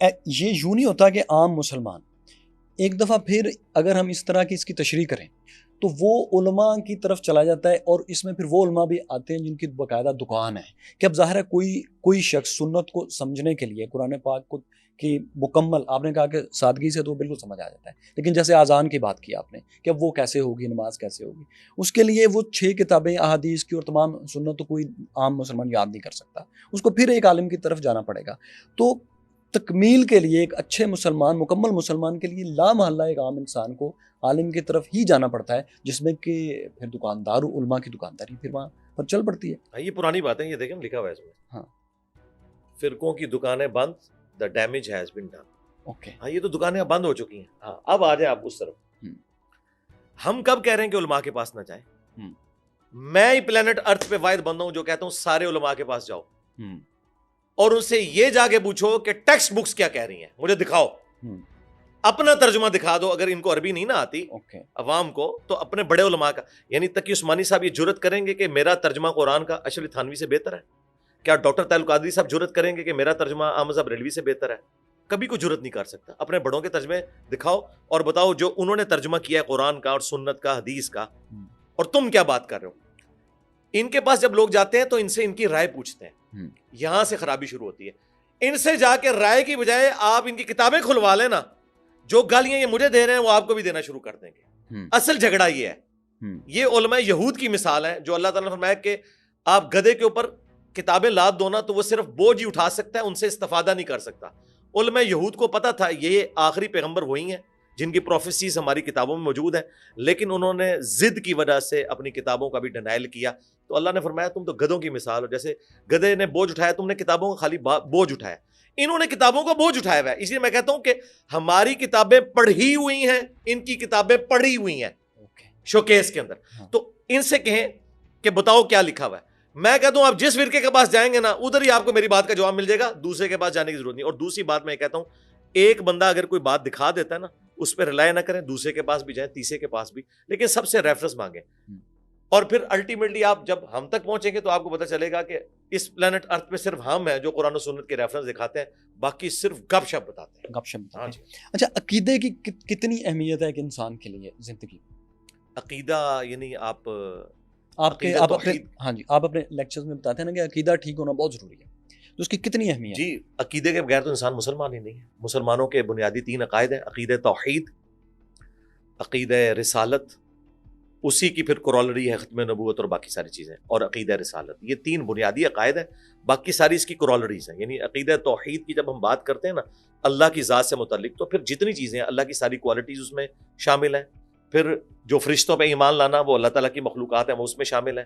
یہ یوں نہیں ہوتا کہ عام مسلمان ایک دفعہ پھر اگر ہم اس طرح کی اس کی تشریح کریں تو وہ علماء کی طرف چلا جاتا ہے، اور اس میں پھر وہ علماء بھی آتے ہیں جن کی باقاعدہ دکان ہے کہ اب ظاہر ہے کوئی شخص سنت کو سمجھنے کے لیے قرآن پاک کو کی مکمل، آپ نے کہا کہ سادگی سے تو بالکل سمجھ آ جاتا ہے، لیکن جیسے اذان کی بات کی آپ نے کہ اب وہ کیسے ہوگی، نماز کیسے ہوگی، اس کے لیے وہ 6 کتابیں احادیث کی اور تمام سنت تو کوئی عام مسلمان یاد نہیں کر سکتا، اس کو پھر ایک عالم کی طرف جانا پڑے گا۔ تو تکمیل کے لیے ایک اچھے مسلمان، مکمل مسلمان کے لیے لا محالہ ایک عام انسان کو عالم کی طرف ہی جانا پڑتا ہے، جس میں کہ پھر دکاندار علماء کی دکانداری پھر وہاں پر چل پڑتی ہے۔ یہ پرانی بات ہے، یہ دیکھیں لکھا ہوا ہے اس میں، ہاں، فرقوں کی دکانیں بند، the damage has been done۔ Okay, ہاں یہ تو دکانیں بند ہو چکی ہیں۔ ہاں اب آ جائیں آپ اس طرف، ہم کب کہہ رہے ہیں کہ علماء کے پاس نہ جائیں؟ میں ہی پلانٹ ارتھ پہ واحد بندہ ہوں جو کہتا ہوں سارے علماء کے پاس جاؤ اور ان سے یہ جا کے پوچھو کہ ٹیکسٹ بکس کیا کہہ رہی ہیں، مجھے دکھاؤ، اپنا ترجمہ دکھا دو، اگر ان کو عربی نہیں نہ آتی عوام کو تو اپنے بڑے علماء کا، یعنی تقی عثمانی صاحب یہ جرت کریں گے کہ میرا ترجمہ قرآن کا اشرف تھانوی سے بہتر ہے؟ کیا ڈاکٹر طاہر القادری صاحب جرت کریں گے کہ میرا ترجمہ احمد صاحب ریلوی سے بہتر ہے؟ کبھی کوئی جرت نہیں کر سکتا۔ اپنے بڑوں کے ترجمے دکھاؤ اور بتاؤ جو انہوں نے ترجمہ کیا ہے قرآن کا اور سنت کا، حدیث کا، اور تم کیا بات کر رہے ہو۔ ان کے پاس جب لوگ جاتے ہیں تو ان سے ان کی رائے پوچھتے ہیں، یہاں سے خرابی شروع ہوتی ہے۔ ان سے جا کے رائے کی بجائے آپ ان کی کتابیں کھلوا لینا، جو گالیاں یہ مجھے دے رہے ہیں وہ آپ کو بھی دینا شروع کر دیں گے۔ اصل جھگڑا یہ ہے، یہ علماء یہود کی مثال ہے، جو اللہ تعالیٰ نے فرمایا کہ آپ گدھے کے اوپر کتابیں لاد دو نا تو وہ صرف بوجھ ہی اٹھا سکتا ہے، ان سے استفادہ نہیں کر سکتا۔ علماء یہود کو پتا تھا یہ آخری پیغمبر وہی ہیں جن کی پروفیسیز ہماری کتابوں میں موجود ہیں، لیکن انہوں نے ضد کی وجہ سے اپنی کتابوں کا بھی ڈینائل کیا، تو اللہ نے فرمایا تم تو گدھوں کی مثال ہو، جیسے گدھے نے بوجھ اٹھایا، تم نے کتابوں کا خالی بوجھ اٹھایا، انہوں نے کتابوں کا بوجھ اٹھایا ہوا ہے۔ اس لیے میں کہتا ہوں کہ ہماری کتابیں پڑھی ہوئی ہیں، ان کی کتابیں پڑھی ہوئی ہیں شوکیس کے اندر، تو ان سے کہیں کہ بتاؤ کیا لکھا ہوا ہے۔ میں کہتا ہوں آپ جس فرقے کے پاس جائیں گے نا ادھر ہی آپ کو میری بات کا جواب مل جائے گا، دوسرے کے پاس جانے کی ضرورت نہیں۔ اور دوسری بات میں کہتا ہوں، ایک بندہ اگر کوئی بات دکھا دیتا ہے نا اس پہ ریلائی نہ کریں، دوسرے کے پاس بھی جائیں، تیسرے کے پاس بھی، لیکن سب سے ریفرنس مانگیں، اور پھر الٹیمیٹلی آپ جب ہم تک پہنچیں گے تو آپ کو پتہ چلے گا کہ اس پلانٹ ارتھ پہ صرف ہم ہیں جو قرآن و سنت کے ریفرنس دکھاتے ہیں، باقی صرف گپ شپ بتاتے ہیں۔ گپ شپ بتاتے ہیں۔ اچھا، عقیدے کی کتنی اہمیت ہے ایک انسان کے لیے زندگی؟ عقیدہ یعنی آپ اپنے لیکچرز میں بتاتے ہیں نا کہ عقیدہ ٹھیک ہونا بہت ضروری ہے، تو اس کی کتنی اہمیت؟ جی، عقیدے کے بغیر تو انسان مسلمان ہی نہیں ہے۔ مسلمانوں کے بنیادی 3 عقائد ہیں، عقیدہ توحید، عقیدہ رسالت، اسی کی پھر کرولری ہے ختم نبوت اور باقی ساری چیزیں، اور عقیدہ رسالت، یہ 3 بنیادی عقائد ہیں، باقی ساری اس کی کرولریز ہیں۔ یعنی عقیدہ توحید کی جب ہم بات کرتے ہیں نا اللہ کی ذات سے متعلق، تو پھر جتنی چیزیں ہیں اللہ کی ساری کوالٹیز اس میں شامل ہیں، پھر جو فرشتوں پہ ایمان لانا وہ اللہ تعالیٰ کی مخلوقات ہیں وہ اس میں شامل ہیں،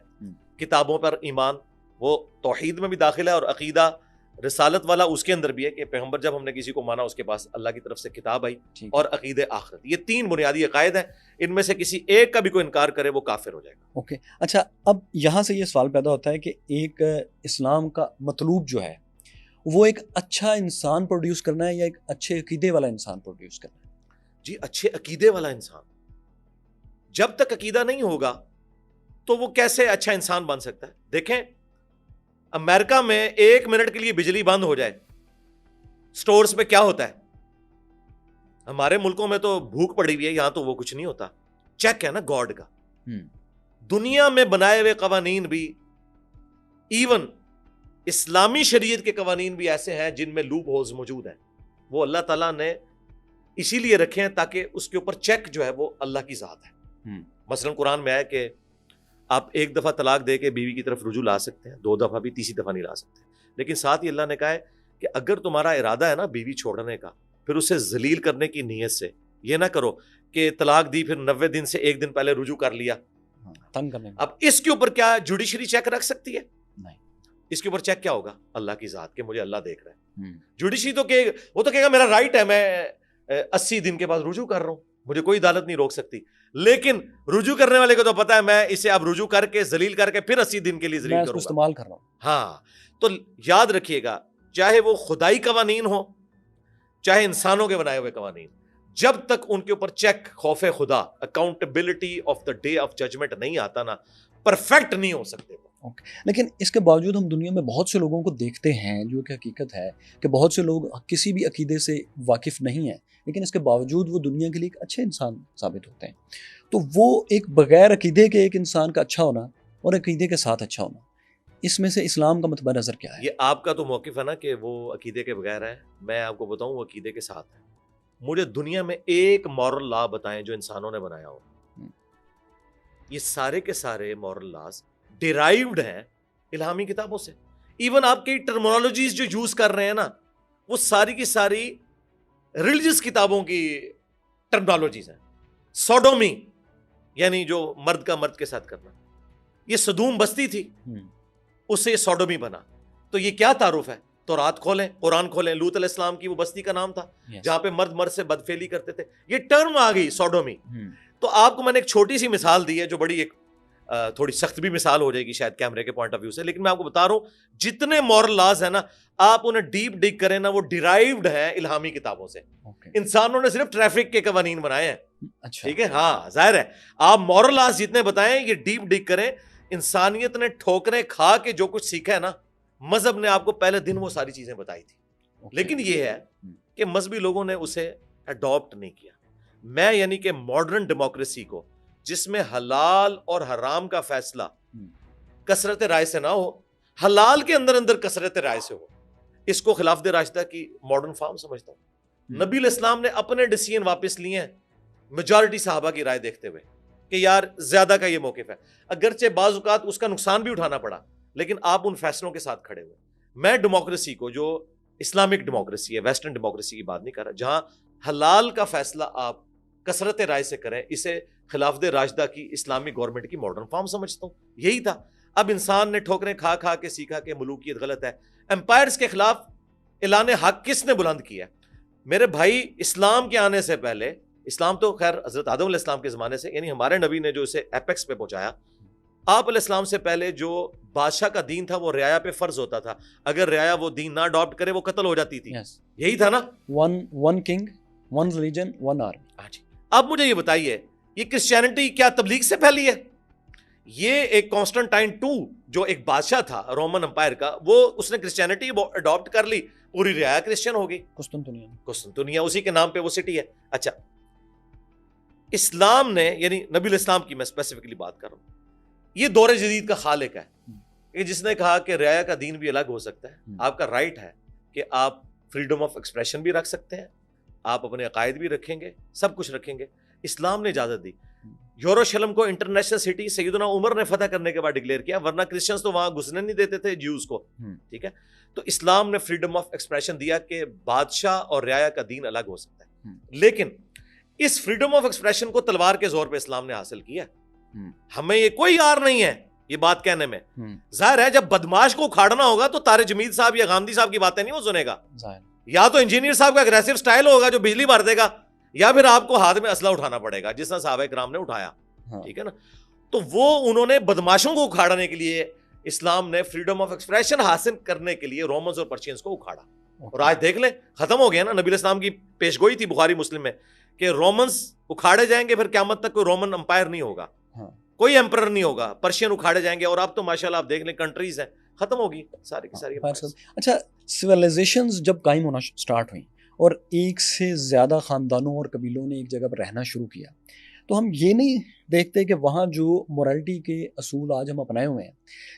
کتابوں پر ایمان وہ توحید میں بھی داخل ہے، اور عقیدہ رسالت والا اس کے اندر بھی ہے کہ پیغمبر جب ہم نے کسی کو مانا اس کے پاس اللہ کی طرف سے کتاب آئی، اور عقیدہ آخرت۔ یہ 3 بنیادی عقائد ہیں، ان میں سے کسی ایک کا بھی کوئی انکار کرے وہ کافر ہو جائے گا۔ اوکے، اچھا، اب یہاں سے یہ سوال پیدا ہوتا ہے کہ ایک اسلام کا مطلوب جو ہے وہ ایک اچھا انسان پروڈیوس کرنا ہے یا ایک اچھے عقیدے والا انسان پروڈیوس کرنا ہے؟ جی، اچھے عقیدے والا انسان، جب تک عقیدہ نہیں ہوگا تو وہ کیسے اچھا انسان بن سکتا ہے؟ دیکھیں امریکہ میں 1 منٹ کے لیے بجلی بند ہو جائے سٹورز پہ کیا ہوتا ہے؟ ہمارے ملکوں میں تو بھوک پڑی ہوئی ہے، یہاں تو وہ کچھ نہیں ہوتا، چیک ہے نا گاڈ کا۔ دنیا میں بنائے ہوئے قوانین بھی، ایون اسلامی شریعت کے قوانین بھی ایسے ہیں جن میں لوپ ہولز موجود ہیں، وہ اللہ تعالیٰ نے اسی لیے رکھے ہیں تاکہ اس کے اوپر چیک جو ہے وہ اللہ کی ذات ہے۔ مثلا قرآن میں آیا کہ آپ 1 دفعہ طلاق دے کے بیوی کی طرف رجوع لا سکتے ہیں، 2 دفعہ بھی، تیسری دفعہ نہیں لا سکتے، لیکن ساتھ ہی اللہ نے کہا ہے کہ اگر تمہارا ارادہ ہے نا بیوی چھوڑنے کا، پھر اسے ذلیل کرنے کی نیت سے، یہ نہ کرو کہ طلاق دی پھر 90 دن سے 1 دن پہلے رجوع کر لیا۔ اب اس کے اوپر کیا جوڈیشری چیک رکھ سکتی ہے؟ نہیں۔ اس کے اوپر چیک کیا ہوگا؟ اللہ کی ذات کہ مجھے اللہ دیکھ رہا ہے۔ جوڈیشری تو کہ وہ تو کہے گا میرا رائٹ ہے، میں 80 دن کے بعد رجوع کر رہا ہوں، مجھے کوئی عدالت نہیں روک سکتی، لیکن رجوع کرنے والے کو تو پتا ہے میں اسے اب رجوع کر کے ذلیل کر کے پھر 80 دن کے لیے ذلیل کروں گا، استعمال کر رہا ہوں۔ ہاں، تو یاد رکھیے گا چاہے وہ خدائی قوانین ہو چاہے انسانوں کے بنائے ہوئے قوانین، جب تک ان کے اوپر چیک، خوف خدا، accountability of the day of judgement نہیں آتا نا، پرفیکٹ نہیں ہو سکتے۔ لیکن اس کے باوجود ہم دنیا میں بہت سے لوگوں کو دیکھتے ہیں جو کہ حقیقت ہے کہ بہت سے لوگ کسی بھی عقیدے سے واقف نہیں ہیں، لیکن اس کے باوجود وہ دنیا کے لیے ایک اچھے انسان ثابت ہوتے ہیں. تو وہ ایک بغیر عقیدے کے ایک انسان کا اچھا ہونا اور عقیدے کے ساتھ اچھا ہونا، اس میں سے اسلام کا متبع نظر کیا ہے؟ یہ آپ کا تو موقف ہے نا کہ وہ عقیدے کے بغیر ہے، میں آپ کو بتاؤں وہ عقیدے کے ساتھ ہے. مجھے دنیا میں ایک مورل لا بتائیں جو انسانوں نے بنایا ہو. یہ سارے کے سارے مورل لاز ڈیرائیوڈ ہیں الہامی کتابوں سے. ایون آپ کی ٹرمینالوجیز جو یوز کر رہے ہیں نا، وہ ساری کی ساری ریلیجس کتابوں کی ٹرمینالوجیز ہیں. سوڈومی یعنی جو مرد کا مرد کے ساتھ کرنا، یہ سدوم بستی تھی، اس سے یہ سوڈومی بنا. تو یہ کیا تعارف ہے؟ تورات کھولیں، قرآن کھولیں، لوط علیہ السلام کی وہ بستی کا نام تھا جہاں پہ مرد مرد سے بدفعلی کرتے تھے. یہ ٹرم آ گئی سوڈومی. تو آپ کو میں نے ایک چھوٹی سی مثال دی ہے جو بڑی ایک تھوڑی سخت بھی مثال ہو جائے گی شاید کیمرے کے پوائنٹ آف ویو سے، لیکن میں آپ کو بتا رہا ہوں جتنے مورل لاز ہیں نا، آپ انہیں ڈیپ ڈگ کریں نا، وہ ڈیرائیوڈ ہیں الہامی کتابوں سے. انسانوں نے صرف ٹریفک کے قوانین بنائے ہیں. ٹھیک ہے، ہاں ظاہر ہے آپ مورل لاز جتنے بتائیں یہ ڈیپ ڈگ کریں. انسانیت نے ٹھوکریں کھا کے جو کچھ سیکھا ہے نا، مذہب نے آپ کو پہلے دن وہ ساری چیزیں بتائی تھی. لیکن یہ ہے کہ مذہبی لوگوں نے اسے اڈاپٹ نہیں کیا. میں یعنی کہ ماڈرن ڈیموکریسی کو، جس میں حلال اور حرام کا فیصلہ کثرت رائے سے نہ ہو، حلال کے اندر اندر کثرت رائے سے ہو، اس کو خلافت راشدہ کی ماڈرن فارم سمجھتا ہوں. نبی علیہ السلام نے اپنے ڈیسیژن واپس لیے ہیں میجارٹی صحابہ کی رائے دیکھتے ہوئے کہ یار زیادہ کا یہ موقف ہے. اگرچہ بعض اوقات اس کا نقصان بھی اٹھانا پڑا، لیکن آپ ان فیصلوں کے ساتھ کھڑے ہوئے. میں ڈیموکریسی کو، جو اسلامک ڈیموکریسی ہے، ویسٹرن ڈیموکریسی کی بات نہیں کر رہا، جہاں حلال کا فیصلہ آپ کثرت رائے سے کریں، اسے خلافت راشدہ کی اسلامی گورنمنٹ کی ماڈرن فارم سمجھتا ہوں. یہی تھا. اب انسان نے ٹھوکریں کھا کھا کے سیکھا کہ ملوکیت غلط ہے. امپائرز کے خلاف اعلان حق کس نے بلند کیا؟ میرے بھائی، اسلام کے آنے سے پہلے، اسلام تو خیر حضرت آدم علیہ السلام کے زمانے سے، یعنی ہمارے نبی نے جو اسے ایپیکس پہ پہنچایا. آپ علیہ السلام سے پہلے جو بادشاہ کا دین تھا وہ رعایا پہ فرض ہوتا تھا. اگر رعایا وہ دین نہ اڈاپٹ کرے وہ قتل ہو جاتی تھی. یہی تھا نا، one king, one religion, one army. اب مجھے یہ بتائیے، یہ کرسچینٹی کیا تبلیغ سے پھیلی ہے؟ یہ ایک کانسٹنٹائن 2 جو ایک بادشاہ تھا رومن امپائر کا، وہ اس نے کرسچینٹی اڈاپٹ کر لی، پوری رعایا کرسچن ہو گئی. قسطنطنیہ اسی کے نام پہ وہ سٹی ہے. اچھا، اسلام نے، یعنی نبی علیہ السلام کی میں اسپیسیفکلی بات کر رہا ہوں، یہ دور جدید کا خالق ہے کہ جس نے کہا کہ رعایا کا دین بھی الگ ہو سکتا ہے. آپ کا رائٹ ہے کہ آپ فریڈم آف ایکسپریشن بھی رکھ سکتے ہیں، آپ اپنے عقائد بھی رکھیں گے، سب کچھ رکھیں گے. اسلام نے اجازت دی. یروشلم کو انٹرنیشنل سٹی سیدنا عمر نے فتح کرنے کے بعد ڈکلیئر کیا، ورنہ کرسچنز تو وہاں گھسنے نہیں دیتے تھے جیوز کو. ٹھیک ہے، تو اسلام نے فریڈم آف ایکسپریشن دیا کہ بادشاہ اور رعایا کا دین الگ ہو سکتا ہے. لیکن اس فریڈم آف ایکسپریشن کو تلوار کے زور پہ اسلام نے حاصل کیا. ہمیں یہ کوئی یار نہیں ہے یہ بات کہنے میں. ظاہر ہے جب بدماش کو اکھاڑنا ہوگا تو طارق جمیل صاحب یا گاندھی صاحب کی باتیں نہیں وہ سنے گا. یا تو انجینئر صاحب کا اگریسو سٹائل ہوگا جو بجلی بھر دے گا، یا پھر آپ کو ہاتھ میں اسلحہ اٹھانا پڑے گا جس طرح صحابہ کرام نے اٹھایا. ٹھیک ہے نا. تو وہ انہوں نے بدماشوں کو اکھاڑنے کے لیے اسلام نے فریڈم آف ایکسپریشن حاصل کرنے کے لیے رومنز اور پرشینز کو اکھاڑا. اور آج دیکھ لیں ختم ہو گیا نا. نبی علیہ السلام کی پیشگوئی تھی بخاری مسلم میں کہ رومنز اکھاڑے جائیں گے، پھر قیامت تک کوئی رومن امپائر نہیں ہوگا، کوئی ایمپرر نہیں ہوگا، پرشین اکھاڑے جائیں گے. اور اب تو ماشاءاللہ آپ دیکھ لیں کنٹریز ہیں ختم ہوگی ساری کی ساری. اچھا، سویلائزیشنز جب قائم ہونا سٹارٹ ہوئیں اور ایک سے زیادہ خاندانوں اور قبیلوں نے ایک جگہ پر رہنا شروع کیا، تو ہم یہ نہیں دیکھتے کہ وہاں جو مورالٹی کے اصول آج ہم اپنائے ہوئے ہیں،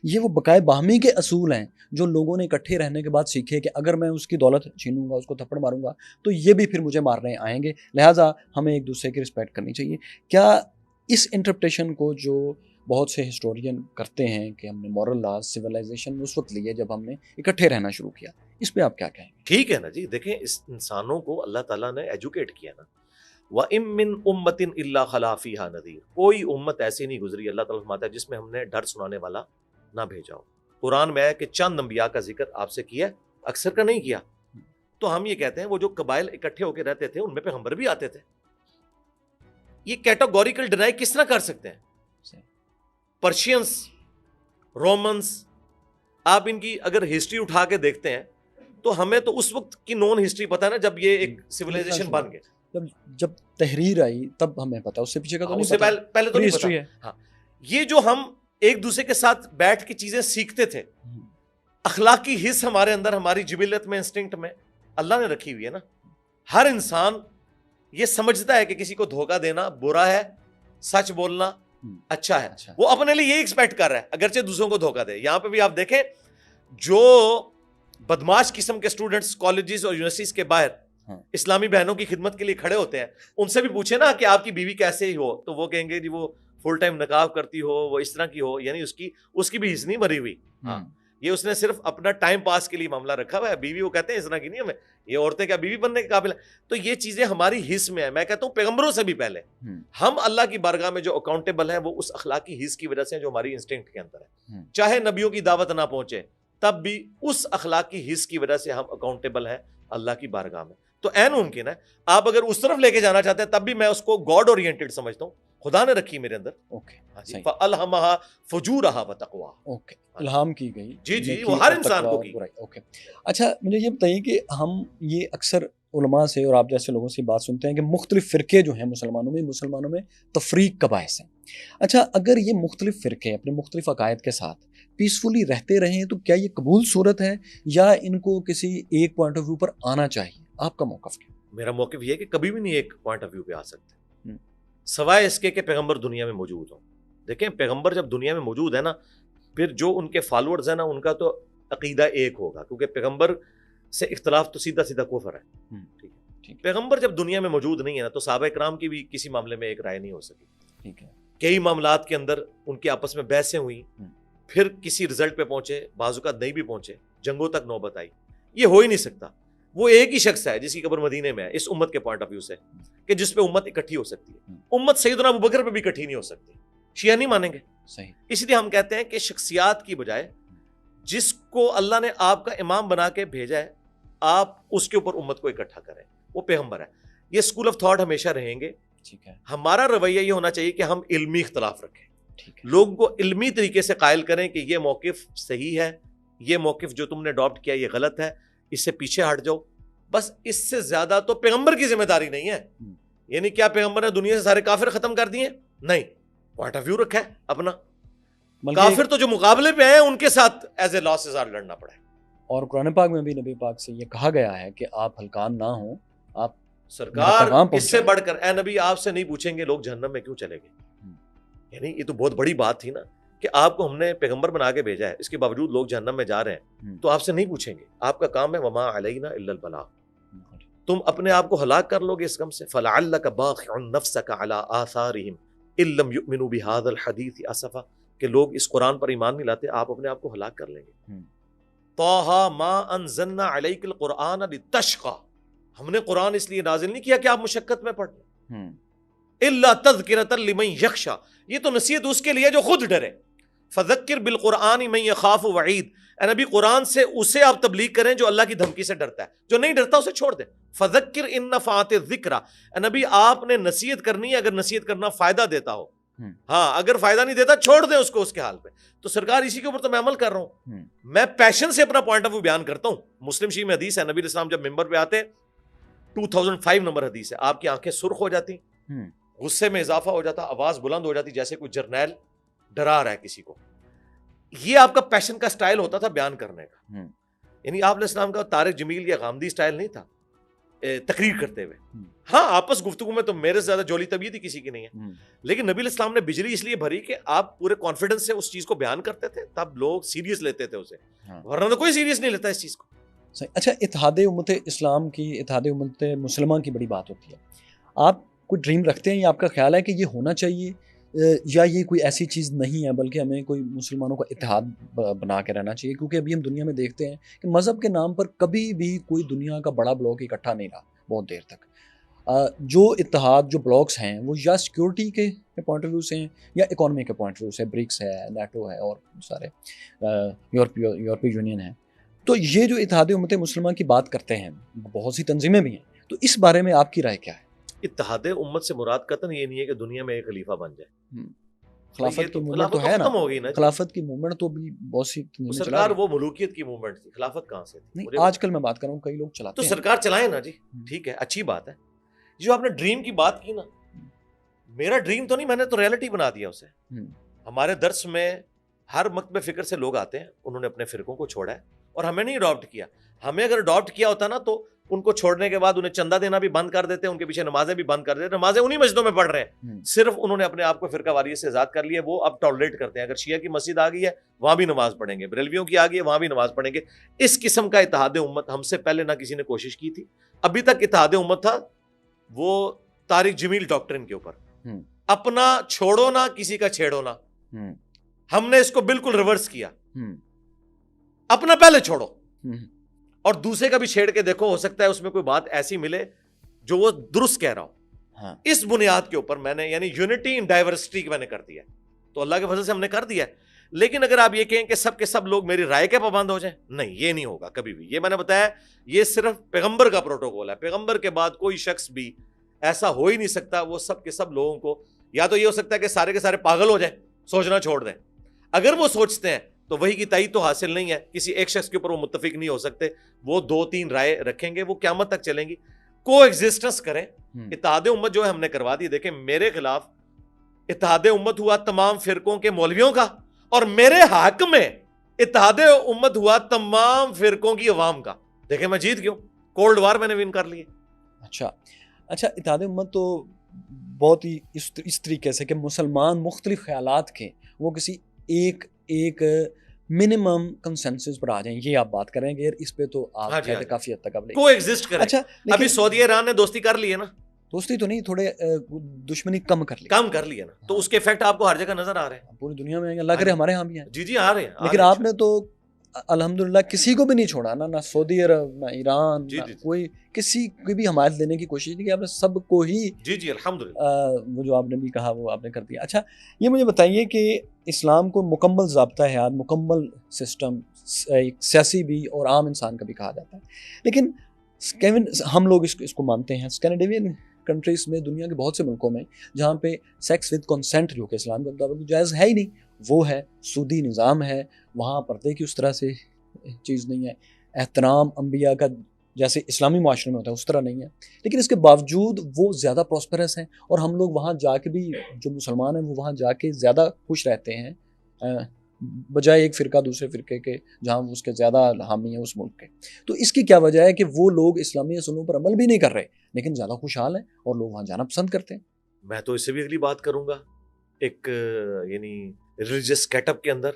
یہ وہ بقائے باہمی کے اصول ہیں جو لوگوں نے اکٹھے رہنے کے بعد سیکھے کہ اگر میں اس کی دولت چھینوں گا، اس کو تھپڑ ماروں گا تو یہ بھی پھر مجھے مارنے آئیں گے، لہٰذا ہمیں ایک دوسرے کی رسپیکٹ کرنی چاہیے. کیا اس انٹرپریٹیشن کو جو بہت سے ہسٹورین کرتے ہیں کہ ہم نے مورل لاز سویلائزیشن اس وقت لیے جب ہم نے اکٹھے رہنا شروع کیا، اس پہ آپ کیا کہیں گے؟ ٹھیک ہے نا جی، دیکھیں اس انسانوں کو اللہ تعالیٰ نے ایجوکیٹ کیا نا. وَإِن مِّن أُمَّةٍ إِلَّا خَلَا فِيهَا نَذِيرٌ. کوئی امت ایسی نہیں گزری، اللہ تعالیٰ فرماتا ہے، جس میں ہم نے ڈر سنانے والا نہ بھیجا ہو. قرآن میں ہے کہ چند انبیاء کا ذکر آپ سے کیا، اکثر کا نہیں کیا. تو ہم یہ کہتے ہیں وہ جو قبائل اکٹھے ہو کے رہتے تھے ان میں پیغمبر بھی آتے تھے. یہ کیٹاگوریکل ڈینائی کس طرح کر سکتے ہیں؟ پرشینز، رومنز، آپ ان کی اگر ہسٹری اٹھا کے دیکھتے ہیں تو ہمیں تو اس وقت کی نون ہسٹری پتہ ہے نا جب یہ ایک سویلائزیشن بن گئے. جب تحریر آئی تب ہمیں پتا، اس سے پیچھے کا تو نہیں پتا، پہلے تو نہیں پتا. ہاں، یہ جو ہم ایک دوسرے کے ساتھ بیٹھ کے چیزیں سیکھتے تھے. اخلاقی حص ہمارے اندر, ہماری جبلت میں, انسٹنکٹ میں اللہ نے رکھی ہوئی ہے نا. ہر انسان یہ سمجھتا ہے کہ کسی کو دھوکہ دینا برا ہے, سچ بولنا اچھا ہے. وہ اپنے لیے یہ ایکسپیکٹ کر رہا ہے اگرچہ دوسروں کو دھوکہ دے. یہاں پہ بھی آپ دیکھیں جو بدماش قسم کے اسٹوڈنٹس کالجز اور یونیورسٹیز کے باہر اسلامی بہنوں کی خدمت کے لیے کھڑے ہوتے ہیں, ان سے بھی پوچھے نا کہ آپ کی بیوی کیسے ہی ہو, تو وہ کہیں گے جی وہ فل ٹائم نقاب کرتی ہو, وہ اس طرح کی ہو. یعنی اس کی بھی حص نہیں بھری ہوئی. ہاں, یہ اس نے صرف اپنا ٹائم پاس کے لیے معاملہ رکھا ہوا ہے. بیوی وہ کہتے ہیں اس طرح کی نہیں ہمیں, یہ عورتیں کیا بیوی بننے کے قابل ہیں. تو یہ چیزیں ہماری حص میں ہیں. میں کہتا ہوں پیغمبروں سے بھی پہلے ہم اللہ کی بارگاہ میں جو اکاؤنٹیبل ہیں وہ اس اخلاقی حص کی وجہ سے جو ہماری انسٹنکٹ کے اندر ہے. چاہے نبیوں کی دعوت نہ پہنچے تب بھی اس اخلاقی حص کی وجہ سے ہم اکاؤنٹیبل ہیں اللہ کی بارگاہ میں. تو عین ممکن ہے آپ اگر اس طرف لے کے جانا چاہتے ہیں تب بھی میں اس کو گاڈ اورینٹڈ سمجھتا ہوں. خدا نے رکھی میرے اندر. فَأَلْهَمَهَا فُجُورَهَا وَتَقْوَاهَا. الہام کی گئی. جی وہ ہر انسان کو کی. اچھا مجھے یہ بتائیے کہ ہم یہ اکثر علماء سے اور آپ جیسے لوگوں سے بات سنتے ہیں کہ مختلف فرقے جو ہیں مسلمانوں میں تفریق کا باعث ہیں. اچھا اگر یہ مختلف فرقے اپنے مختلف عقائد کے ساتھ پیسفلی رہتے رہیں تو کیا یہ قبول صورت ہے یا ان کو کسی ایک پوائنٹ آف ویو پر آنا چاہیے؟ آپ کا موقف کیا؟ میرا موقف یہ ہے کہ کبھی بھی نہیں ایک پوائنٹ آف ویو پہ آ سکتے سوائے اس کے کہ پیغمبر دنیا میں موجود ہوں. دیکھیں پیغمبر جب دنیا میں موجود ہے نا, پھر جو ان کے فالوورز ہیں نا ان کا تو عقیدہ ایک ہوگا, کیونکہ پیغمبر سے اختلاف تو سیدھا کفر ہے. ٹھیک. پیغمبر جب دنیا میں موجود نہیں ہے نا تو صحابہ کرام کی بھی کسی معاملے میں ایک رائے نہیں ہو سکی. ٹھیک ہے. کئی معاملات کے اندر ان کے آپس میں بحثیں ہوئی, پھر کسی رزلٹ پہ پہنچے, بعض اوقات نہیں بھی پہنچے, جنگوں تک نوبت آئی. یہ ہو ہی نہیں سکتا. وہ ایک ہی شخص ہے جس کی قبر مدینے میں ہے اس امت کے پوائنٹ آف ویو سے, کہ جس پہ امت اکٹھی ہو سکتی ہے. امت سیدنا ابوبکر پہ بھی اکٹھی نہیں ہو سکتی. شیعہ نہیں مانیں گے. صحیح. اس لیے ہم کہتے ہیں کہ شخصیات کی بجائے جس کو اللہ نے آپ کا امام بنا کے بھیجا ہے آپ اس کے اوپر امت کو اکٹھا کریں, وہ پیغمبر ہے. یہ اسکول آف تھاٹ ہمیشہ رہیں گے. ٹھیک ہے. ہمارا رویہ یہ ہونا چاہیے کہ ہم علمی اختلاف رکھیں, لوگوں کو علمی طریقے سے قائل کریں کہ یہ موقف صحیح ہے, یہ موقف جو تم نے اڈاپٹ کیا یہ غلط ہے, اس سے پیچھے ہٹ جاؤ. بس اس سے زیادہ تو پیغمبر کی ذمہ داری نہیں ہے. یعنی کیا پیغمبر نے دنیا سے سارے کافر ختم کر دیے؟ نہیں, پوائنٹ آف ویو رکھا ہے اپنا. کافر تو جو مقابلے پہ ہیں ان کے ساتھ ایز اے لاس ازار لڑنا پڑا ہے. اور قرآن پاک میں بھی نبی پاک سے یہ کہا گیا ہے کہ آپ ہلکان نہ ہوں, آپ سرکار اس سے بڑھ کر اے نبی آپ سے نہیں پوچھیں گے لوگ جہنم میں کیوں چلے گئے. یعنی یہ تو بہت بڑی بات تھی نا کہ آپ کو ہم نے پیغمبر بنا کے بھیجا ہے, اس کے باوجود لوگ جہنم میں جا رہے ہیں, تو آپ سے نہیں پوچھیں گے. آپ کا کام ہے وما علینا الا البلاغ. تم اپنے آپ کو ہلاک کر لو گے اس غم سے. فلعلک باخع نفسک علی آثارہم ان لم یؤمنوا بہذا الحدیث اسفا, کہ لوگ اس قرآن پر ایمان نہیں لاتے, آپ اپنے آپ کو ہلاک کر لیں گے. طٰہٰ ما انزلنا علیک القرآن لتشقی, ہم نے قرآن اس لیے نازل نہیں کیا کہ آپ مشقت میں پڑھ لیں. الا تذکرۃ لمن یخشی, یہ تو نصیحت اس کے لیے جو خود ڈرے. فذکر بالقرآن من یخاف وعید, اے نبی قرآن سے اسے آپ تبلیغ کریں جو اللہ کی دھمکی سے ڈرتا ہے, جو نہیں ڈرتا اسے چھوڑ دیں. فذکر ان نفعت الذکر, اے نبی آپ نے نصیحت کرنی ہے اگر نصیحت کرنا فائدہ دیتا ہو. ہاں اگر فائدہ نہیں دیتا چھوڑ دیں اس کو اس کے حال پہ. تو سرکار اسی کے اوپر تو میں عمل کر رہا ہوں. میں پیشن سے اپنا پوائنٹ آف ویو بیان کرتا ہوں. مسلم شریف میں حدیث ہے, نبی علیہ السلام جب ممبر پہ آتے 2005 نمبر حدیث ہے, آپ کی آنکھیں سرخ ہو جاتی, غصے میں اضافہ ہو جاتا, آواز بلند ہو جاتی جیسے کوئی جرنیل ڈرا رہا ہے کسی کو. یہ آپ کا پیشن کا سٹائل ہوتا تھا بیان کرنے کا. یعنی آپ علیہ السلام کا طارق جمیل یا غامدی سٹائل نہیں تھا تقریر کرتے ہوئے. ہاں آپس گفتگو میں تو میرے سے زیادہ جولی طبیعت ہی کسی کی نہیں ہے, لیکن نبی علیہ السلام نے بجلی اس لیے بھری کہ آپ پورے کانفیڈنس سے اس چیز کو بیان کرتے تھے, تب لوگ سیریس لیتے تھے اسے, ورنہ تو کوئی سیریس نہیں لیتا اس چیز کو. اچھا اتحاد امت اسلام کی, اتحاد امت مسلمان کی بڑی بات ہوتی ہے. آپ کوئی ڈریم رکھتے ہیں یا آپ کا خیال ہے کہ یہ ہونا چاہیے یا یہ کوئی ایسی چیز نہیں ہے بلکہ ہمیں کوئی مسلمانوں کا اتحاد بنا کے رہنا چاہیے؟ کیونکہ ابھی ہم دنیا میں دیکھتے ہیں کہ مذہب کے نام پر کبھی بھی کوئی دنیا کا بڑا بلاک اکٹھا نہیں رہا بہت دیر تک. جو اتحاد جو بلاکس ہیں وہ یا سیکیورٹی کے پوائنٹ آف ویو سے ہیں یا اکانومی کے پوائنٹ آف ویو سے, برکس ہے, نیٹو ہے اور سارے یورپی یونین ہے. تو یہ جو اتحاد امت مسلمان کی بات کرتے ہیں بہت سی تنظیمیں بھی ہیں, تو اس بارے میں آپ کی رائے کیا ہے؟ اتحاد امت سے مراد قطعاً یہ نہیں ہے کہ دنیا میں ایک خلیفہ بن جائے. خلافت کی موومنٹ تو ہے نا, خلافت کی موومنٹ تو بھی بہت سی سرکار, وہ ملوکیت کی موومنٹ تھی, خلافت کہاں سے تھی؟ آج کل میں بات کر رہا ہوں کئی لوگ چلاتے ہیں. تو سرکار چلائیں نا جی, ٹھیک ہے, اچھی بات ہے. جو آپ نے ڈریم کی بات کی نا, میرا ڈریم تو نہیں, میں نے تو ریئلٹی بنا دیا اسے. ہمارے درس میں ہر مکتب فکر سے لوگ آتے ہیں, انہوں نے اپنے فرقوں کو چھوڑا ہے اور ہمیں نہیں اڈاپٹ کیا. ہمیں اگر اڈاپٹ کیا ہوتا نا تو ان کو چھوڑنے کے بعد انہیں چندہ دینا بھی بند کر دیتے, ان کے پیچھے نمازیں بھی بند کر دیتے. نمازیں انہی مسجدوں میں پڑھ رہے ہیں, صرف انہوں نے اپنے آپ کو فرقہ واریت سے آزاد کر لیا. وہ اب ٹالریٹ کرتے ہیں, اگر شیعہ کی مسجد آ گئی ہے وہاں بھی نماز پڑھیں گے, بریلویوں کی آ گئی ہے وہاں بھی نماز پڑھیں گے. اس قسم کا اتحاد امت ہم سے پہلے نہ کسی نے کوشش کی تھی. ابھی تک اتحاد امت تھا وہ طارق جمیل ڈاکٹرن کے اوپر, اپنا چھوڑو نہ کسی کا چھیڑو نہ. ہم نے اس کو بالکل ریورس کیا, اپنا پہلے چھوڑو اور دوسرے کا بھی چھیڑ کے دیکھو, ہو سکتا ہے اس میں کوئی بات ایسی ملے جو وہ درست کہہ رہا ہو. اس بنیاد کے اوپر میں نے یعنی یونٹی ان ڈائیورسٹی میں نے کر دیا, تو اللہ کے فضل سے ہم نے کر دیا. لیکن اگر آپ یہ کہیں کہ سب کے سب لوگ میری رائے کے پابند ہو جائیں, نہیں, یہ نہیں ہوگا کبھی بھی. یہ میں نے بتایا, یہ صرف پیغمبر کا پروٹوکول ہے. پیغمبر کے بعد کوئی شخص بھی ایسا ہو ہی نہیں سکتا. وہ سب کے سب لوگوں کو, یا تو یہ ہو سکتا ہے کہ سارے کے سارے پاگل ہو جائیں, سوچنا چھوڑ دیں. اگر وہ سوچتے ہیں تو وہی کی تائید تو حاصل نہیں ہے, کسی ایک شخص کے اوپر وہ متفق نہیں ہو سکتے. وہ 2-3 رائے رکھیں گے, وہ قیامت تک چلیں گی, کو ایگزسٹنس کریں. اتحاد امت جو ہے ہم نے کروا دی. دیکھیں میرے خلاف اتحاد امت ہوا تمام فرقوں کے مولویوں کا, اور میرے حق میں اتحاد امت ہوا تمام فرقوں کی عوام کا. دیکھیں میں جیت گیا, کولڈ وار میں نے ون کر لیے. اچھا, اتحاد امت تو بہت ہی اس طریقے سے کہ مسلمان مختلف خیالات کے وہ کسی ایک منیمم کنسنسس پر آ جائیں, یہ آپ بات کریں گے. اس پہ تو آپ کافی حد تک کو ایگزسٹ کریں. اچھا, ابھی سعودی ایران نے دوستی کر لی ہے نا, دوستی تو نہیں, تھوڑے دشمنی کم کر لی ہے نا, تو اس کے افیکٹ آپ کو ہر جگہ نظر آ رہے ہیں, پوری دنیا میں. اللہ کرے ہمارے ہاں بھی ہیں. جی آ رہے ہیں. لیکن آپ نے تو الحمدللہ کسی کو بھی نہیں چھوڑا نا, نہ سعودی عرب نہ ایران, کوئی کسی کی بھی حمایت لینے کی کوشش نہیں کی آپ نے, سب کو ہی جی الحمدللہ وہ جو آپ نے بھی کہا وہ آپ نے کر دیا. اچھا, یہ مجھے بتائیے کہ اسلام کو مکمل ضابطہ حیات, مکمل سسٹم, سیاسی بھی اور عام انسان کا بھی کہا جاتا ہے, لیکن ہم لوگ اس کو مانتے ہیں. اسکینڈینیوین کنٹریز میں, دنیا کے بہت سے ملکوں میں جہاں پہ سیکس ود کنسنٹ جو کہ اسلام کے مطابق جائز ہے ہی نہیں, وہ ہے سودی نظام ہے. وہاں پردے کی اس طرح سے چیز نہیں ہے, احترام انبیاء کا جیسے اسلامی معاشرے میں ہوتا ہے اس طرح نہیں ہے. لیکن اس کے باوجود وہ زیادہ پراسپرس ہیں, اور ہم لوگ وہاں جا کے بھی, جو مسلمان ہیں وہ وہاں جا کے زیادہ خوش رہتے ہیں بجائے ایک فرقہ دوسرے فرقے کے جہاں اس کے زیادہ حامی ہیں اس ملک کے. تو اس کی کیا وجہ ہے کہ وہ لوگ اسلامی اصولوں پر عمل بھی نہیں کر رہے لیکن زیادہ خوشحال ہیں اور لوگ وہاں جانا پسند کرتے ہیں؟ میں تو اس سے بھی اگلی بات کروں گا. ایک یعنی ریلیجس گیٹ اپ کے اندر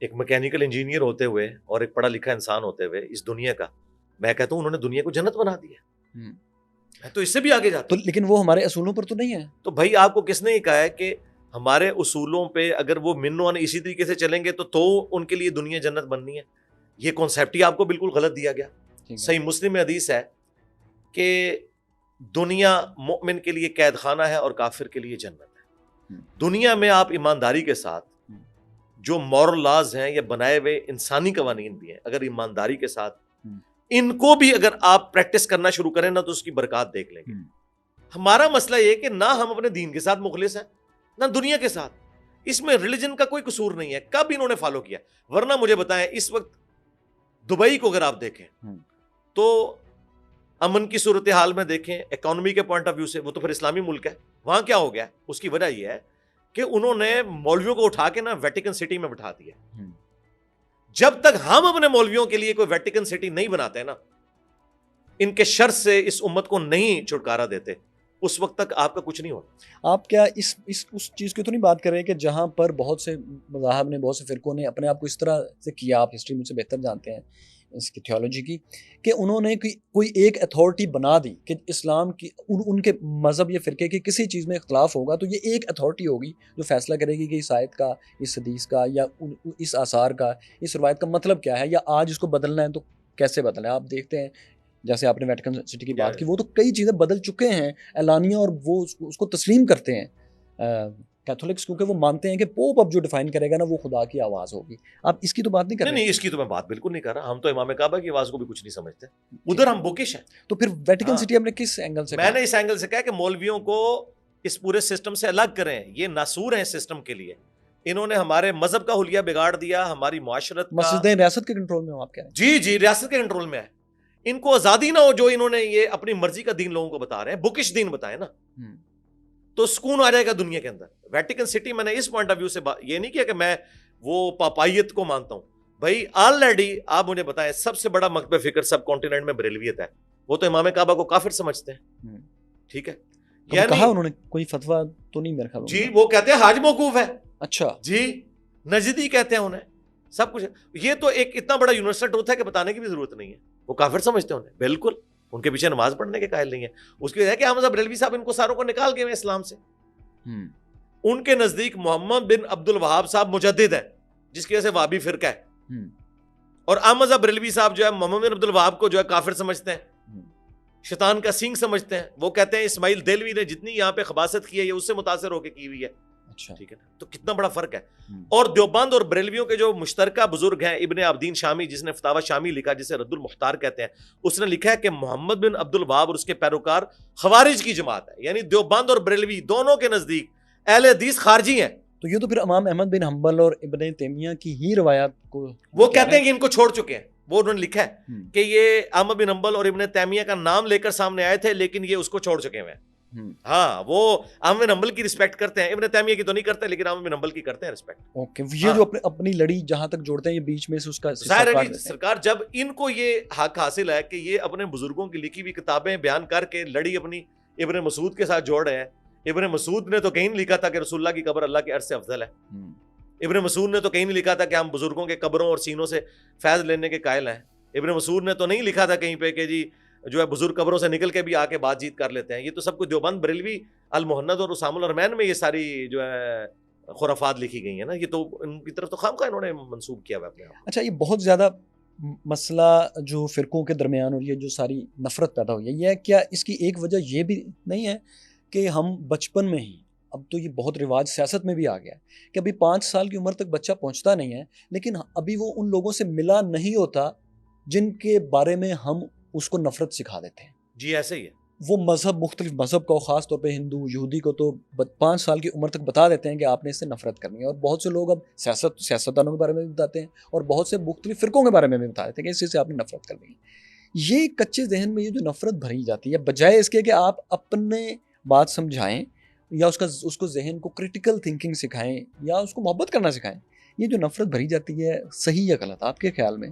ایک میکینیکل انجینئر ہوتے ہوئے اور ایک پڑھا لکھا انسان ہوتے ہوئے اس دنیا کا, میں کہتا ہوں انہوں نے دنیا کو جنت بنا دی ہے. تو اس سے بھی آگے جاتا ہوں. لیکن وہ ہمارے اصولوں پر تو نہیں ہے. تو بھائی آپ کو کس نے یہ کہا ہے کہ ہمارے اصولوں پہ اگر وہ منوان اسی طریقے سے چلیں گے تو ان کے لیے دنیا جنت بننی ہے؟ یہ کانسیپٹ ہی آپ کو بالکل غلط دیا گیا. صحیح مسلم میں حدیث ہے کہ دنیا مومن کے لیے قید خانہ ہے اور کافر کے لیے جنت ہے. دنیا میں آپ ایمانداری کے ساتھ جو مورل لاز ہیں یا بنائے ہوئے انسانی قوانین بھی ہیں, اگر ایمانداری کے ساتھ ان کو بھی اگر آپ پریکٹس کرنا شروع کریں نا تو اس کی برکات دیکھ لیں گے. ہمارا مسئلہ یہ کہ نہ ہم اپنے دین کے ساتھ مخلص ہیں نہ دنیا کے ساتھ. اس میں ریلیجن کا کوئی قصور نہیں ہے. کب انہوں نے فالو کیا؟ ورنہ مجھے بتائیں, اس وقت دبئی کو اگر آپ دیکھیں تو امن کی صورتحال میں دیکھیں, اکانومی کے پوائنٹ آف ویو سے وہ تو پھر اسلامی ملک ہے. وہاں کیا ہو گیا؟ اس کی وجہ یہ ہے کہ انہوں نے مولویوں کو اٹھا کے نا ویٹیکن سٹی میں بٹھا دیا. جب تک ہم اپنے مولویوں کے لیے کوئی ویٹیکن سٹی نہیں بناتے نا, ان کے شر سے اس امت کو نہیں چھٹکارا دیتے, اس وقت تک آپ کا کچھ نہیں ہوتا. آپ کیا اس چیز کی تو نہیں بات کر رہے کہ جہاں پر بہت سے مذاہب نے, بہت سے فرقوں نے اپنے آپ کو اس طرح سے کیا, آپ ہسٹری مجھ سے بہتر جانتے ہیں اس کی تھیولوجی کی, کہ انہوں نے کوئی ایک اتھارٹی بنا دی کہ اسلام کی ان کے مذہب یا فرقے کی کسی چیز میں اختلاف ہوگا تو یہ ایک اتھارٹی ہوگی جو فیصلہ کرے گی کہ اس آیت کا, اس حدیث کا یا اس آثار کا, اس روایت کا مطلب کیا ہے, یا آج اس کو بدلنا ہے تو کیسے بدلنا ہے. آپ دیکھتے ہیں جیسے آپ نے ویٹیکن سٹی کی بات کی, وہ تو کئی چیزیں بدل چکے ہیں اعلانیہ, اور وہ اس کو تسلیم کرتے ہیں کیتھولکس, کیونکہ وہ مانتے ہیں کہ پوپ اب جو ڈیفائن کرے گا نا وہ خدا کی آواز ہوگی. آپ اس کی تو بات نہیں کر رہے؟ نہیں, اس کی تو میں بات بالکل نہیں کر رہا. ہم تو امام کعبہ کی آواز کو بھی کچھ نہیں سمجھتے, ادھر ہم بوکش ہیں. تو پھر ویٹیکن سٹی ہم نے کس اینگل سے؟ میں نے اس اینگل سے کہا کہ مولویوں کو اس پورے سسٹم سے الگ کریں, یہ ناسور ہیں سسٹم کے لیے. انہوں نے ہمارے مذہب کا حلیہ بگاڑ دیا, ہماری معاشرت. مسجدیں ریاست کے کنٹرول میں ہو آپ کہہ رہے ہیں؟ جی ریاست کے کنٹرول میں ہے. ان کو آزادی نہ ہو جو انہوں نے یہ اپنی مرضی کا دین لوگوں کو بتا رہے ہیں, بکش دین بتائے نا. تو سکون آ جائے گا دنیا کے اندر. ویٹیکن سٹی میں نے اس پوائنٹ آف ویو سے یہ نہیں کیا کہ میں وہ پاپائیت کو مانتا ہوں. بھائی آلریڈی آپ مجھے بتائیں سب سے بڑا مکتب فکر سب کانٹیننٹ میں بریلویت ہے. وہ تو امام کعبہ کو کافر سمجھتے ہیں. ٹھیک ہے, یعنی کہا انہوں نے کوئی فتویٰ تو نہیں میرے خیال میں. جی وہ کہتے ہیں حج موقوف ہے. اچھا جی نجدی کہتے ہیں انہیں سب کچھ. یہ تو ایک اتنا بڑا یونیورسل ٹروتھ ہے کہ بتانے کی بھی ضرورت نہیں ہے. وہ کافر سمجھتے ہیں انہیں, بالکل ان کے پیچھے نماز پڑھنے کے قائل نہیں ہے. اس کی وجہ ہے کہ احمد بریلوی صاحب ان کو ساروں کو نکال گئے اسلام سے. ان کے نزدیک محمد بن عبد الوہاب صاحب مجدد ہے جس کی وجہ سے وہابی فرقہ ہے, اور احمد بریلوی صاحب جو ہے محمد بن عبد الوہاب کو جو ہے کافر سمجھتے ہیں, شیطان کا سینگ سمجھتے ہیں. وہ کہتے ہیں اسماعیل دہلوی نے جتنی یہاں پہ خباثت کی ہے یہ اس سے متاثر ہو کے کی ہوئی ہے. ٹھیک ہے, تو کتنا بڑا فرق ہے. اور دیوبند اور بریلویوں کے جو مشترکہ بزرگ ہیں, ابن عابدین شامی جس نے فتاوی شامی لکھا جسے رد المختار کہتے ہیں, اس نے لکھا ہے کہ محمد بن عبد الوہاب اور اس کے پیروکار خوارج کی جماعت ہے. یعنی دیوبند اور بریلوی دونوں کے نزدیک اہل حدیث خارجی ہیں. تو یہ تو پھر امام احمد بن حنبل اور ابن تیمیہ کی ہی روایات کو وہ کہتے ہیں کہ ان کو چھوڑ چکے ہیں. وہ انہوں نے لکھا ہے کہ یہ احمد بن حنبل اور ابن تیمیہ کا نام لے کر سامنے آئے تھے لیکن یہ اس کو چھوڑ چکے ہیں. ہاں وہ احمد بن حنبل کی رسپیکٹ کرتے ہیں, ابن تیمیہ کی تو نہیں کرتے لیکن احمد بن حنبل کی کرتے ہیں رسپیکٹ. اوکے, یہ جو اپنی لڑی جہاں تک جوڑتے ہیں یہ بیچ میں سے اس کا ظاہر ہے سرکار جب ان کو یہ حق حاصل ہے کہ یہ اپنے بزرگوں کی لکھی ہوئی کتابیں بیان کر کے لڑی اپنی ابن مسعود کے ساتھ جوڑ رہے ہیں. ابن مسعود نے تو کہیں نہیں لکھا تھا کہ رسول اللہ کی قبر اللہ کے عرش سے افضل ہے. ابن مسعود نے تو کہیں نہیں لکھا تھا کہ ہم بزرگوں کے قبروں اور سینوں سے فیض لینے کے قائل ہیں. ابن مسعود نے تو نہیں لکھا تھا کہیں پہ کہ جی جو ہے بزرگ قبروں سے نکل کے بھی آ کے بات چیت کر لیتے ہیں. یہ تو سب کچھ دیوبند بریلوی المحند اور اسام الرمین میں یہ ساری جو ہے خرافات لکھی گئی ہیں نا. یہ تو ان کی طرف تو خامخواہ انہوں نے منسوب کیا ہوا اپنے آپ. اچھا, یہ بہت زیادہ مسئلہ جو فرقوں کے درمیان اور یہ جو ساری نفرت پیدا ہوئی ہے, یہ کیا اس کی ایک وجہ یہ بھی نہیں ہے کہ ہم بچپن میں ہی, اب تو یہ بہت رواج سیاست میں بھی آ گیا ہے کہ ابھی 5 سال کی عمر تک بچہ پہنچتا نہیں ہے لیکن ابھی وہ ان لوگوں سے ملا نہیں ہوتا جن کے بارے میں ہم اس کو نفرت سکھا دیتے ہیں. جی ایسے ہی ہے. وہ مذہب, مختلف مذہب کو, خاص طور پہ ہندو یہودی کو تو 5 سال کی عمر تک بتا دیتے ہیں کہ آپ نے اس سے نفرت کرنی ہے. اور بہت سے لوگ اب سیاستدانوں کے بارے میں بھی بتاتے ہیں اور بہت سے مختلف فرقوں کے بارے میں بھی بتا دیتے ہیں کہ اس سے آپ نے نفرت کرنی ہے. یہ کچے ذہن میں یہ جو نفرت بھری جاتی ہے, بجائے اس کے کہ آپ اپنے بات سمجھائیں یا اس کو ذہن کو کرٹیکل تھنکنگ سکھائیں یا اس کو محبت کرنا سکھائیں, یہ جو نفرت بھری جاتی ہے صحیح یا غلط آپ کے خیال میں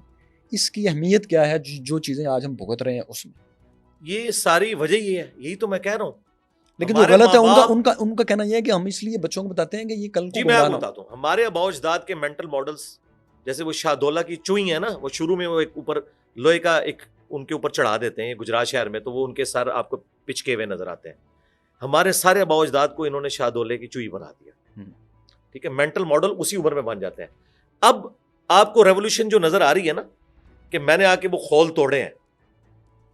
اس کی اہمیت کیا ہے جو چیزیں آج ہم بھگت رہے ہیں اس میں؟ یہ ساری وجہ یہ ہے, یہی تو میں کہہ رہا ہوں. لیکن جو غلط ہے ان کا کہنا یہ ہے کہ ہم اس لیے بچوں کو بتاتے ہیں کہ یہ کل کو. جی میں آپ کو بتاتا ہوں, ہمارے آباء و اجداد کے مینٹل ماڈلز جیسے وہ شاہ دولہ کی چوئی ہے نا, وہ شروع میں وہ ایک اوپر لوہے کا ایک ان کے اوپر چڑھا دیتے ہیں گجرات شہر میں, تو وہ ان کے سر آپ کو پچکے ہوئے نظر آتے ہیں. ہمارے سارے آباء و اجداد کو انہوں نے شاہ دولے کی چوئی بنا دیا. ٹھیک ہے, مینٹل ماڈل اسی عمر میں بن جاتے ہیں. اب آپ کو ریولوشن جو نظر آ رہی ہے نا کہ میں نے آ کے وہ خول توڑے ہیں,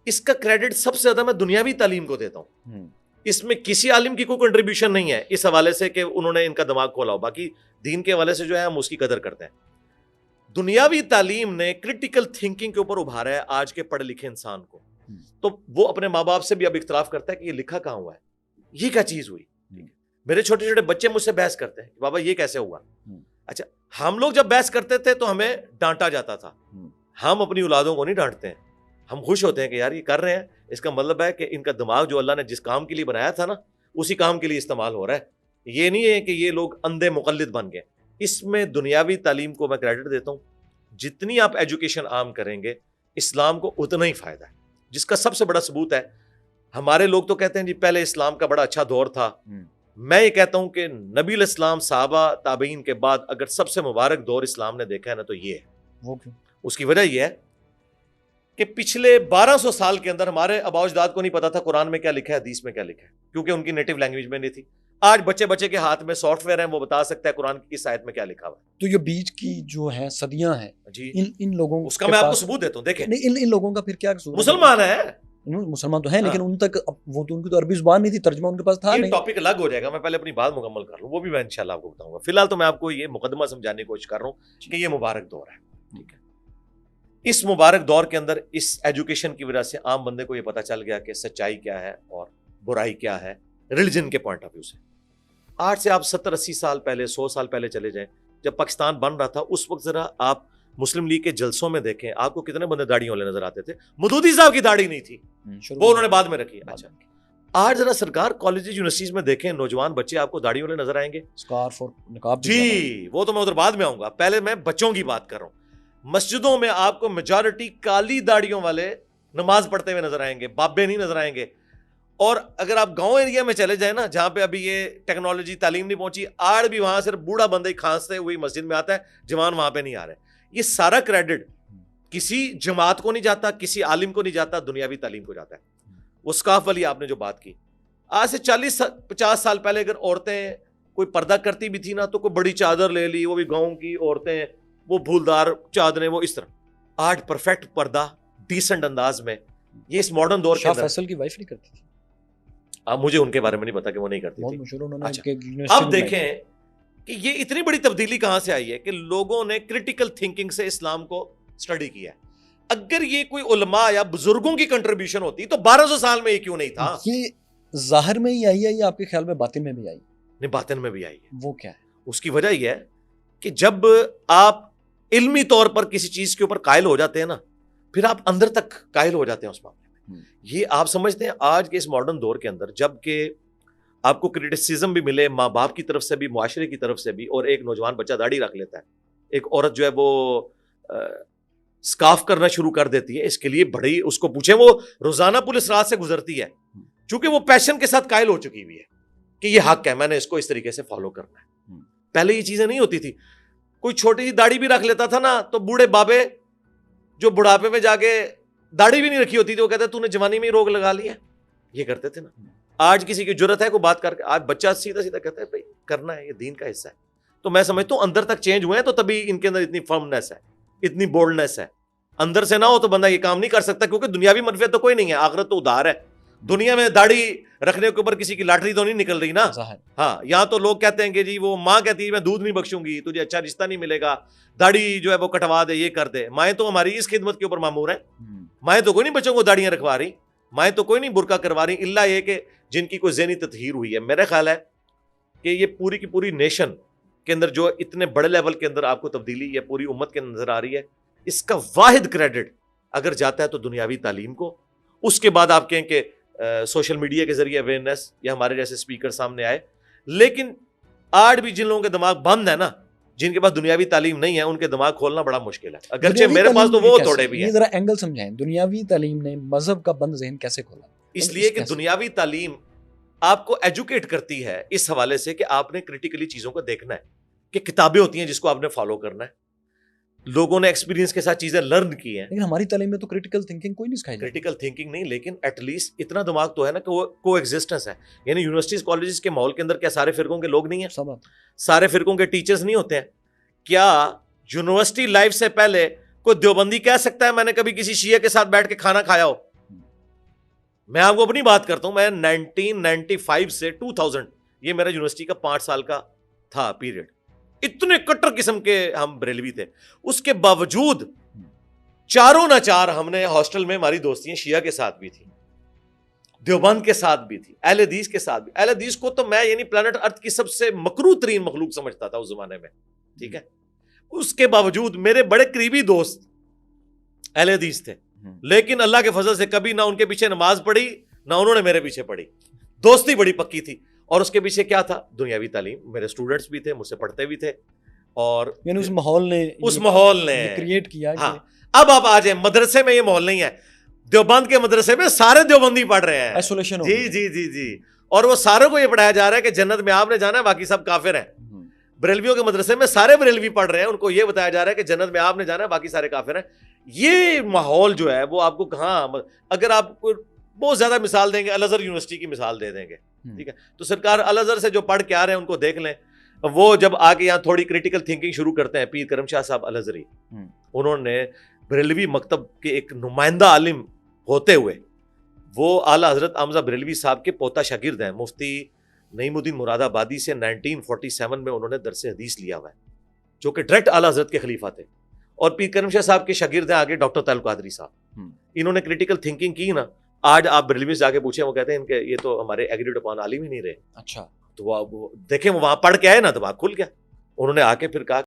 اس کا کریڈٹ سب سے زیادہ میں دنیاوی تعلیم کو دیتا ہوں. اس میں کسی عالم کی کوئی کنٹریبیوشن نہیں ہے اس حوالے سے کہ انہوں نے ان کا دماغ کھولا ہو. باقی دین کے حوالے سے جو ہے ہم اس کی قدر کرتے ہیں. دنیاوی تعلیم نے کرٹیکل تھنکنگ کے اوپر ابھارا ہے آج کے پڑھے لکھے انسان کو. تو وہ اپنے ماں باپ سے بھی اب اختلاف کرتا ہے کہ یہ لکھا کہاں ہوا ہے, یہ کیا چیز ہوئی. میرے چھوٹے چھوٹے بچے مجھ سے بحث کرتے ہیں کہ بابا یہ کیسے ہوا. اچھا, ہم لوگ جب بحث کرتے تھے تو ہمیں ڈانٹا جاتا تھا. ہم اپنی اولادوں کو نہیں ڈانٹتے ہیں, ہم خوش ہوتے ہیں کہ یار یہ کر رہے ہیں, اس کا مطلب ہے کہ ان کا دماغ جو اللہ نے جس کام کے لیے بنایا تھا نا اسی کام کے لیے استعمال ہو رہا ہے. یہ نہیں ہے کہ یہ لوگ اندھے مقلد بن گئے. اس میں دنیاوی تعلیم کو میں کریڈٹ دیتا ہوں. جتنی آپ ایجوکیشن عام کریں گے اسلام کو اتنا ہی فائدہ ہے, جس کا سب سے بڑا ثبوت ہے ہمارے لوگ تو کہتے ہیں جی پہلے اسلام کا بڑا اچھا دور تھا. میں یہ کہتا ہوں کہ نبی علیہ السلام صحابہ تابعین کے بعد اگر سب سے مبارک دور اسلام نے دیکھا ہے نا تو یہ ہے. اس کی وجہ یہ ہے کہ پچھلے 1200 سال کے اندر ہمارے آباء و اجداد کو نہیں پتا تھا قرآن میں کیا لکھا ہے, حدیث میں کیا لکھا ہے, کیونکہ ان کی نیٹو لینگویج میں نہیں تھی. آج بچے کے ہاتھ میں سافٹ ویئر ہیں, وہ بتا سکتا ہے قرآن کی کس آیت میں کیا لکھا ہوا ہے. تو یہ بیچ کی جو ہے صدیاں ہیں جی ان لوگوں اس کا میں آپ کو ثبوت دیتا ہوں. دیکھیں ان لوگوں کا پھر کیا قصور, مسلمان ہے, مسلمان تو ہیں لیکن ان تک وہ تو ان کی تو عربی زبان نہیں تھی, ترجمہ ان کے پاس تھا نہیں. ٹاپک الگ ہو جائے گا, میں پہلے اپنی بات مکمل کر لوں, وہ بھی میں انشاءاللہ آپ کو بتاؤں گا. فی الحال تو میں آپ کو یہ مقدمہ سمجھانے کی کوشش کر رہا ہوں کہ یہ مبارک دور ہے. ٹھیک ہے, اس مبارک دور کے اندر اس ایجوکیشن کی وجہ سے عام بندے کو یہ پتا چل گیا کہ سچائی کیا ہے اور برائی کیا ہے ریلیجن کے پوائنٹ آف ویو سے. آج سے آپ 70-80 سال پہلے 100 سال پہلے چلے جائیں, جب پاکستان بن رہا تھا اس وقت ذرا آپ مسلم لیگ کے جلسوں میں دیکھیں, آپ کو کتنے بندے داڑھی والے نظر آتے تھے. مودودی صاحب کی داڑھی نہیں تھی, وہ انہوں نے بعد میں رکھی. اچھا, آج ذرا سرکار کالجز یونیورسٹیز میں دیکھیں نوجوان بچے آپ کو داڑھی والے نظر آئیں گے, اسکارف اور نقاب. جی وہ تو میں ادھر بعد میں آؤں گا, پہلے میں بچوں کی بات کر رہا ہوں. مسجدوں میں آپ کو میجورٹی کالی داڑھیوں والے نماز پڑھتے ہوئے نظر آئیں گے, بابے نہیں نظر آئیں گے. اور اگر آپ گاؤں ایریا میں چلے جائیں نا, جہاں پہ ابھی یہ ٹیکنالوجی تعلیم نہیں پہنچی, آج بھی وہاں صرف بوڑھا بندہ ہی کھانستے ہوئی مسجد میں آتا ہے, جوان وہاں پہ نہیں آ رہے. یہ سارا کریڈٹ کسی جماعت کو نہیں جاتا, کسی عالم کو نہیں جاتا, دنیاوی تعلیم کو جاتا ہے. وہ سکارف والی آپ نے جو بات کی, آج سے 40-50 سال پہلے اگر عورتیں کوئی پردہ کرتی بھی تھی نا, تو کوئی بڑی چادر لے لی, وہ بھی گاؤں کی عورتیں, وہ پھولدار چادریں, وہ اس طرح. آج پرفیکٹ پردہ ڈیسنٹ انداز میں, یہ اس ماڈرن دور کے شاہ اندر. فیصل کی وائف نہیں کرتی تھی. اب مجھے ان کے بارے میں نہیں پتا کہ وہ نہیں کرتی بہت تھی. مشہور انہوں نے. اچھا, اب دیکھیں کہ یہ اتنی بڑی تبدیلی کہاں سے آئی ہے کہ لوگوں نے کریٹیکل تھنکنگ سے اسلام کو سٹڈی کیا ہے. اگر یہ کوئی علماء یا بزرگوں کی کنٹریبیوشن ہوتی تو 1200 سال میں یہ کیوں نہیں تھا. یہ ظاہر میں ہی آئی ہے یا آپ کے خیال میں باطن میں بھی آئی؟ نہیں, باطن میں بھی آئی ہے. وہ کیا ہے؟ اس کی وجہ یہ ہے کہ جب آپ علمی طور پر کسی چیز کے اوپر قائل ہو جاتے ہیں نا, پھر آپ اندر تک قائل ہو جاتے ہیں اس معاملے میں. یہ آپ سمجھتے ہیں آج کے اس ماڈرن دور کے اندر, جب کہ آپ کو کرٹیسزم بھی ملے ماں باپ کی طرف سے بھی, معاشرے کی طرف سے بھی, اور ایک نوجوان بچہ داڑھی رکھ لیتا ہے, ایک عورت جو ہے وہ سکارف کرنا شروع کر دیتی ہے, اس کے لیے بڑی, اس کو پوچھیں, وہ روزانہ پولیس رات سے گزرتی ہے, چونکہ وہ پیشن کے ساتھ قائل ہو چکی ہوئی ہے کہ یہ حق ہے, میں نے اس کو اس طریقے سے فالو کرنا ہے. پہلے یہ چیزیں نہیں ہوتی تھی. کوئی چھوٹی سی داڑھی بھی رکھ لیتا تھا نا, تو بوڑھے بابے جو بڑھاپے میں جا کے داڑھی بھی نہیں رکھی ہوتی تھی, وہ کہتے تو نے جوانی میں ہی روگ لگا لیا, یہ کرتے تھے نا. آج کسی کی جرت ہے کوئی بات کر کے, آج بچہ سیدھا سیدھا کہتا ہے بھائی کرنا ہے, یہ دین کا حصہ ہے. تو میں سمجھتا ہوں اندر تک چینج ہوئے ہیں, تو تبھی ان کے اندر اتنی فرمنس ہے, اتنی بولڈنس ہے. اندر سے نہ ہو تو بندہ یہ کام نہیں کر سکتا, کیونکہ دنیاوی منفعت تو کوئی نہیں ہے, آخرت تو ادھار ہے. دنیا میں داڑھی رکھنے کے اوپر کسی کی لاٹری تو نہیں نکل رہی نا. ہاں, یہاں تو لوگ کہتے ہیں کہ جی وہ ماں کہتی ہے میں دودھ نہیں بخشوں گی, تجھے اچھا رشتہ نہیں ملے گا, داڑھی جو ہے وہ کٹوا دے, یہ کر دے. مائیں تو ہماری اس خدمت کے اوپر مامور ہیں. مائیں تو کوئی نہیں بچوں کو داڑیاں رکھوا رہی, مائیں تو کوئی نہیں برقع کروا رہی, الا یہ کہ جن کی کوئی ذہنی تطہیر ہوئی ہے. میرا خیال ہے کہ یہ پوری کی پوری نیشن کے اندر جو اتنے بڑے لیول کے اندر آپ کو تبدیلی یہ پوری امت کے نظر آ رہی ہے, اس کا واحد کریڈٹ اگر جاتا ہے تو دنیاوی تعلیم کو. اس کے بعد آپ کہیں کہ سوشل میڈیا کے ذریعے اویئرنیس, یا ہمارے جیسے اسپیکر سامنے آئے. لیکن آج بھی جن لوگوں کے دماغ بند ہے نا, جن کے پاس دنیاوی تعلیم نہیں ہے, ان کے دماغ کھولنا بڑا مشکل ہے, اگرچہ میرے پاس تو وہ تھوڑے بھی ہیں. یہ ذرا اینگل سمجھائیں, دنیاوی تعلیم نے مذہب کا بند ذہن کیسے کھولا؟ اس لیے کہ دنیاوی تعلیم آپ کو ایجوکیٹ کرتی ہے اس حوالے سے کہ آپ نے کریٹیکلی چیزوں کو دیکھنا ہے, کہ کتابیں ہوتی ہیں جس کو آپ نے فالو کرنا ہے, لوگوں نے ایکسپیرینس کے ساتھ چیزیں لرن کی ہیں. لیکن ہماری تعلیم میں تو کریٹیکل تھنکنگ کوئی نہیں سکھائی جاتی. کریٹیکل تھنکنگ نہیں, لیکن ایٹ لیسٹ اتنا دماغ تو ہے نا کہ وہ کو ایگزسٹنس ہے. یعنی یونیورسٹیز کالجز کے ماحول کے اندر کیا سارے فرقوں کے لوگ نہیں ہیں؟ سارے فرقوں کے ٹیچرز نہیں ہوتے ہیں؟ کیا یونیورسٹی لائف سے پہلے کوئی دیوبندی کہہ سکتا ہے میں نے کبھی کسی شیعہ کے ساتھ بیٹھ کے کھانا کھایا ہو؟ میں آپ کو اپنی بات کرتا ہوں, میں 1995 سے 2000 یہ میرا یونیورسٹی کا 5 سال کا تھا پیریڈ, اتنے کٹر قسم کے ہم بریلوی تھے. اس کے باوجود چاروں نہ چار ہم نے ہاسٹل میں ہماری دوستیاں شیعہ کے ساتھ بھی تھی, دیوبند کے ساتھ بھی تھی, اہل حدیث کے ساتھ بھی. اہل حدیث کو تو میں یعنی پلانٹ ارتھ کی سب سے مکروہ ترین مخلوق سمجھتا تھا اس زمانے میں, ٹھیک ہے. اس کے باوجود میرے بڑے قریبی دوست اہل حدیث تھے, لیکن اللہ کے فضل سے کبھی نہ ان کے پیچھے نماز پڑھی نہ انہوں نے میرے پیچھے پڑھی. دوستی بڑی پکی تھی, اور اس کے پیچھے کیا تھا؟ دنیاوی تعلیم. میرے اسٹوڈنٹس بھی تھے, مجھ سے پڑھتے بھی تھے, اور یعنی اس ماحول نے کریٹ کیا. ہاں, اب آپ آ جائیں مدرسے میں, یہ ماحول نہیں ہے. دیوبند کے مدرسے میں سارے دیوبندی پڑھ رہے ہیں, آئسولیشن. جی جی جی جی, اور وہ ساروں کو یہ پڑھایا جا رہا ہے کہ جنت میں آپ نے جانا ہے, باقی سب کافر ہیں. بریلویوں کے مدرسے میں سارے بریلوی پڑھ رہے ہیں, ان کو یہ بتایا جا رہا ہے کہ جنت میں آپ نے جانا ہے, باقی سارے کافر ہیں. یہ ماحول جو ہے وہ آپ کو کہاں, اگر آپ بہت زیادہ مثال دیں گے, الازہر یونیورسٹی کی مثال دے دیں گے, ٹھیک ہے. تو سرکار الازہر سے جو پڑھ کے آ رہے ہیں ان کو دیکھ لیں, وہ جب آ کے یہاں تھوڑی کریٹیکل تھنکنگ شروع کرتے ہیں. پیر کرم شاہ صاحب الازہری, انہوں نے بریلوی مکتب کے ایک نمائندہ عالم ہوتے ہوئے, وہ اعلیٰ حضرت حمزہ بریلوی صاحب کے پوتا شاگرد ہیں. مفتی نعیم الدین مراد آبادی سے 1947 میں انہوں نے درس حدیث لیا ہوا ہے, جو کہ ڈائریکٹ اعلیٰ حضرت کے خلیفہ تھے. اور پیر کرم شاہ صاحب کے شاگرد ہیں آگے ڈاکٹر طاہر القادری صاحب. انہوں نے کریٹیکل تھنکنگ کی نا, آج آپ بریلوی سے جا کے پوچھیں, وہ کہتے ہیں کہ یہ تو ہمارے ایگریڈ اپان عالم ہی نہیں رہے. اچھا, تو وہ دیکھیں, وہ وہاں پڑھ کے آئے نا, تو وہاں کھل گیا. انہوں نے آ کے پھر کہا